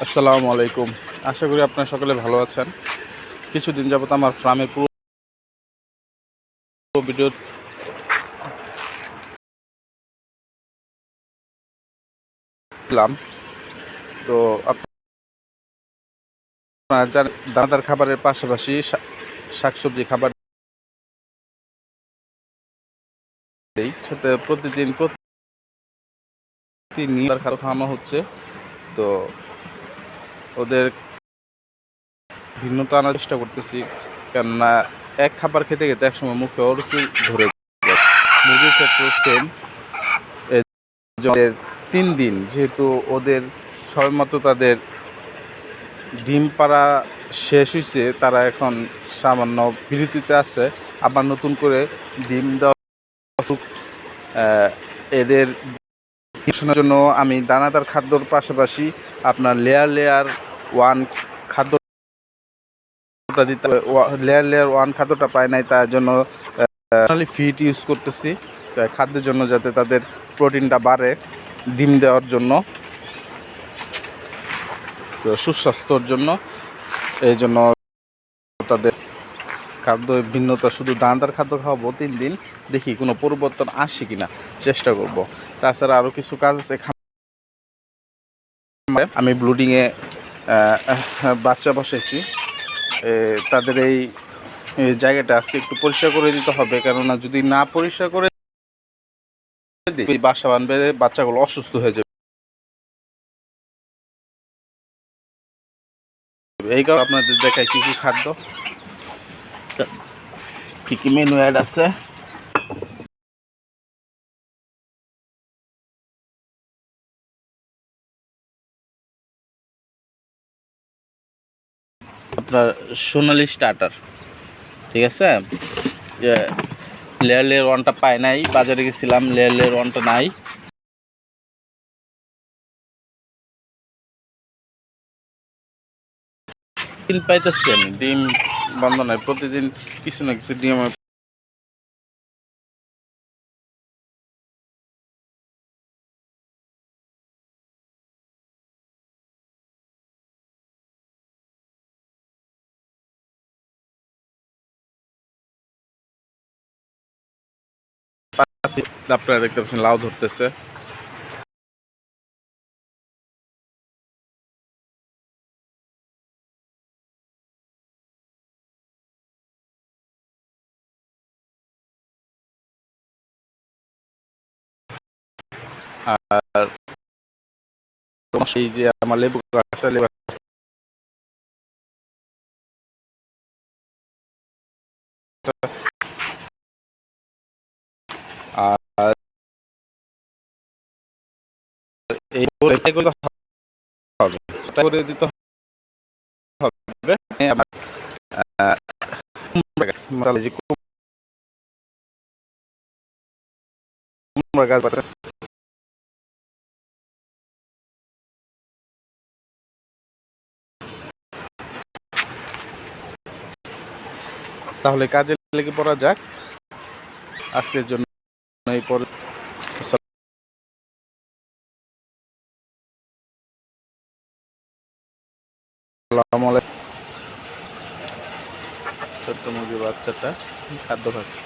আসসালামু আলাইকুম। আশা করি আপনারা সকলে ভালো আছেন। কিছুদিন যাবত আমার ফার্মের পুরো ভিডিও দিলাম। তো আপনারা জানেন দানাদার খাবারের পাশাপাশি শাকসবজি খাবার দেই, সাথে প্রতিনিয়ত খাদ্য খাওয়ানো হচ্ছে। তো ওদের ভিন্নতা আনার চেষ্টা করতেছি, কেননা এক খাবার খেতে খেতে একসময় মুখে অরুচি ধরে যায়। মুরগির ক্ষেত্রেও সেম। 3 দিন যেহেতু ওদের সবেমাত্র তাদের ডিম পাড়া শেষ হয়েছে, তারা এখন সামান্য বিরতিতে আছে। আবার নতুন করে ডিম দেওয়া এদের শোনার জন্য আমি দানাদার খাদ্যর পাশাপাশি আপনার লেয়ার 1 খাদ্যটা দিতে, লেয়ার 1 খাদ্যটা পায় নাই, তার জন্য ফিড ইউজ করতেছি খাদ্যের জন্য, যাতে তাদের প্রোটিনটা বাড়ে ডিম দেওয়ার জন্য, তো সুস্বাস্থ্যর জন্য। এই জন্য তাদের খাদ্য ভিন্নতা, শুধু দানাদার খাদ্য খাওয়াবো 3 দিন, দেখি কোনো পরিবর্তন আসে কিনা, চেষ্টা করব। তাছাড়া আরও কিছু কাজ আছে। আমি ব্লুডিংয়ে বাচ্চা বসাইছি। তাদের এই জায়গাটা আজকে একটু পরিষ্কার করে দিতে হবে, কেননা যদি না পরিষ্কার করে দিই বাসা বাঁধবে, বাচ্চাগুলো অসুস্থ হয়ে যাবে। এই কারণে আপনাদের দেখায় কী কী খাদ্য, কী কী মেনু অ্যাড আছে। আপনার সোনালি স্টার্টার, ঠিক আছে। লেয়ার 1টা পায় নাই, বাজারে গেছিলাম, লেয়ার 1টা নাই। ডিম পাইতেছি আমি, ডিম বন্ধ নাই, প্রতিদিন কিছু না কিছু ডিম আপনারা দেখতে পাচ্ছেন লাউ ধরতেছে। আর সেই যে আমার লেবু গাছটা, আর এইগুলো হবে, করে দিতে হবে। আবার কুমড়া গাছ, তাহলে কাজে লেগে পড়া যাক। আজকের জন্য এই পর ছোট্ট মুরগির বাচ্চাটা খাদ্য খাচ্ছে।